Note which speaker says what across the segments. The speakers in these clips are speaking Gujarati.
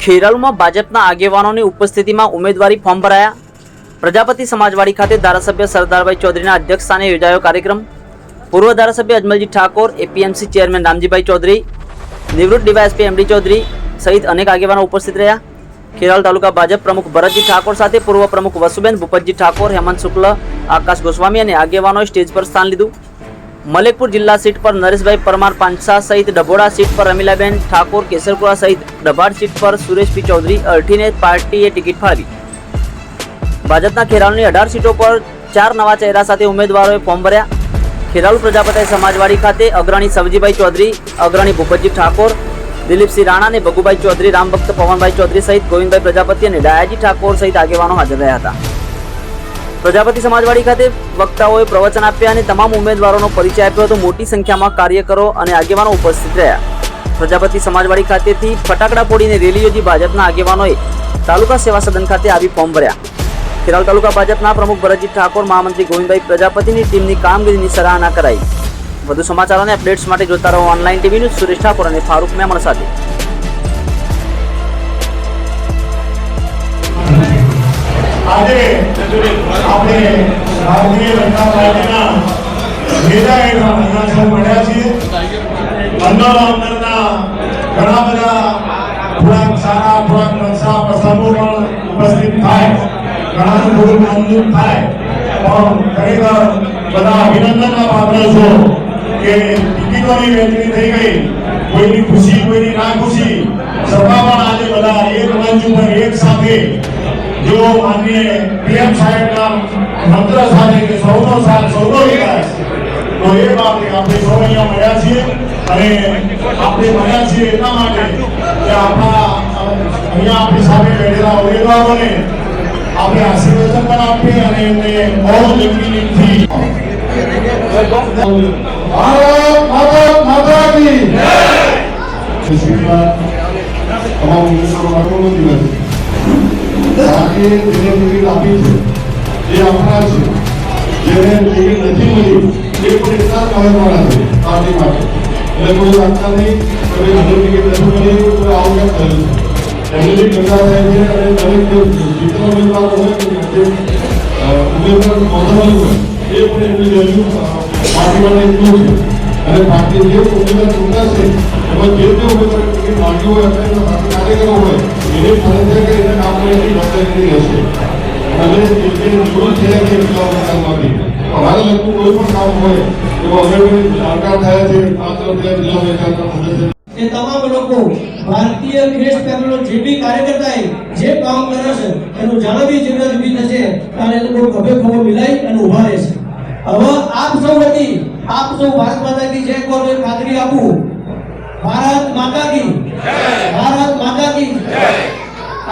Speaker 1: ખેરાલુમાં ભાજપના આગેવાનોની ઉપસ્થિતિમાં ઉમેદવારી ફોર્મ ભરાયા। પ્રજાપતિ સમાજવાડી ખાતે ધારાસભ્ય સરદારભાઈ ચૌધરીના અધ્યક્ષસ્થાને યોજાયો કાર્યક્રમ। પૂર્વ ધારાસભ્ય અજમલજી ઠાકોર, એપીએમસી ચેરમેન રામજીભાઈ ચૌધરી, નિવૃત્ત ડીવાયએસપી એમડી ચૌધરી સહિત અનેક આગેવાનો ઉપસ્થિત રહ્યા। ખેરાલુ તાલુકા ભાજપ પ્રમુખ ભરતજી ઠાકોર સાથે પૂર્વ પ્રમુખ વસુબેન ભૂપતજી ઠાકોર, હેમંત શુક્લ, આકાશ ગોસ્વામી અને આગેવાનોએ સ્ટેજ પર સ્થાન લીધું। મલેકપુર જિલ્લા સીટ પર નરેશભાઈ પરમાર પાંચસા સહિત ડભોડા સીટ પર રમીલાબેન ઠાકોર, કેસરપુરા સહિત ડભાડ સીટ પર સુરેશ પી ચૌધરી અરઠીને પાર્ટીએ ટિકિટ ફાળવી। ભાજપના ખેરાલુની 18 સીટો પર 4 નવા ચહેરા સાથે ઉમેદવારોએ ફોર્મ ભર્યા। ખેરાલુ પ્રજાપતિ સમાજવાડી ખાતે અગ્રણી સવજીભાઈ ચૌધરી, અગ્રણી ભૂપતજી ઠાકોર, દિલીપસિંહ રાણા અને ભગુભાઈ ચૌધરી, રામભક્ત પવનભાઈ ચૌધરી સહિત ગોવિંદભાઈ પ્રજાપતિ અને ડાયાજી ઠાકોર સહિત આગેવાનો હાજર રહ્યા હતા। પ્રજાપતિ સમાજવાડી ખાતે વક્તાઓએ પ્રવચન આપ્યા અને તમામ ઉમેદવારોનો પરિચય આપ્યો હતો। મોટી સંખ્યામાં કાર્યકરો અને આગેવાનો ઉપસ્થિત રહ્યા। પ્રજાપતિ સમાજવાડી ખાતેથી ફટાકડા ફોડીને રેલી યોજી ભાજપના આગેવાનોએ તાલુકા સેવા સદન ખાતે આવી ફોર્મ ભર્યા। ખેરાલુ તાલુકા ભાજપના પ્રમુખ ભરતજી ઠાકોર, મહામંત્રી ગોવિંદભાઈ પ્રજાપતિની ટીમની કામગીરીની સરાહના કરાઈ। વધુ સમાચાર અને અપડેટ્સ માટે જોતા રહો online TV news. Suresh Thakor અને ફારૂક મેમણ સાથે।
Speaker 2: આજે આપણે ભારતીય જનતા પાર્ટીના નેતા અહીંયા મળ્યા છીએ। અંદરના ઘણા બધા થોડાક સારા થોડાક નકશા પ્રસંગો પણ ઉપસ્થિત થાય, ઘણાનું થોડું નામજૂદ થાય, પણ ખરેખર બધા અભિનંદનના પાત્ર છો કે ટિકિટોની વહેંચણી થઈ ગઈ। કોઈની ખુશી કોઈની ના ખુશી છતાં પણ આજે બધા એક મંચ ઉપર એક સાથે जो माननीय पीएम साहेब का मंत्र સાથે કે સૌનો સાથ સૌનો વિકાસ, તો એ બાબતે આપણે સૌ અહીંયા મળ્યા છીએ અને આપણે મળ્યા છીએ એટલા માટે કે આપણા અહીંયા આપણી સાથે બેઠેલા ઉમેદવારોને આપણે આશીર્વાદ પણ આપીએ અને એમને બહુ જમીનથી ભારત માતા કી જય। તમામ ઉમેદવારો દિવસ આજે જેને ટિકિટ આપી છે, જે આપણા છે, જેને ટિકિટ નથી મળી એ પણ એટલા કહેવાના છે પાર્ટી માટે। એટલે કોઈ વાંચતા નહીં કે મને ટિકિટ નથી મળી તો આવું કેમ થયું છે, એમની ચર્ચા થાય છે અને દરેક જે જીતનો ઉમેદવાર હોય કે જે ઉમેદવાર નોંધવાનું હોય એ પણ એમની વેલ્યુ પાર્ટી માટે એટલું છે અને પાર્ટી જે ઉમેદવાર ચૂંટાશે એમાં જે ઉમેદવાર ટિકિટ માંગ્યું હોય અથવા પાર્ટી કાર્યકરો હોય એને ફરજિયાત કે એને કામ કરવાની જવાબદારી હશે અને જે નિવૃત્ત થયા છે કામમાંથી અમારે લગતું કોઈ પણ કામ હોય તો અમે જાણકાર થયા છે 5 જિલ્લા પંચાયતના સદસ્ય
Speaker 3: એ તમામ લોકો ભારતીય ગેસ પેનલનો જે બી કાર્યકર્તાએ જે કામ કરે છે એનું જાણવી જરૂર ઊભી થશે અને લોકો ખભે ખભો મિલાઈ અને ઉભા રહેશે। હવે આપ સૌ વતી આપ સૌ ભારત માતા કી જય કોને ખાતરી આપું। ભારત માતા કી જય, ભારત માતા કી જય।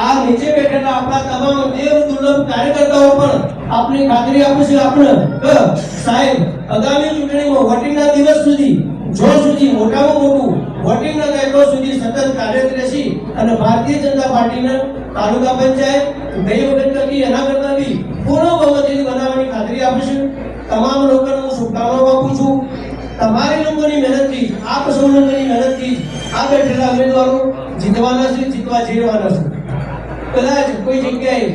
Speaker 3: આ નીચે બેઠેલા આપણા તમામ દેવ દુર્લભ કાર્યકર્તાઓ પણ આપની ખાતરી આપે છે આપણે કે સાહેબ આગામી ચૂંટણીમાં વોટિંગના દિવસ સુધી જો સુધી મોટામાં મોટું વોટિંગ ન થાય તો સુધી સતત કાર્યરત રહેશી અને ભારતીય જનતા પાર્ટીના તાલુકા પંચાયત ગઈ વખત કરતી એના કરતા બી પૂર્ણ બહુમતીથી બનાવવાની ખાતરી આપીશું। તમામ લોકોને હું શુભકામનાઓ આપું છું। તમારી લોકોની મહેનતથી, આપ સૌ લોકોની મહેનતથી આ બેઠેલા ઉમેદવારો જીતવાના છે, જીતવા જઈ રહેવાના છે। કદાચ કોઈ જગ્યાએ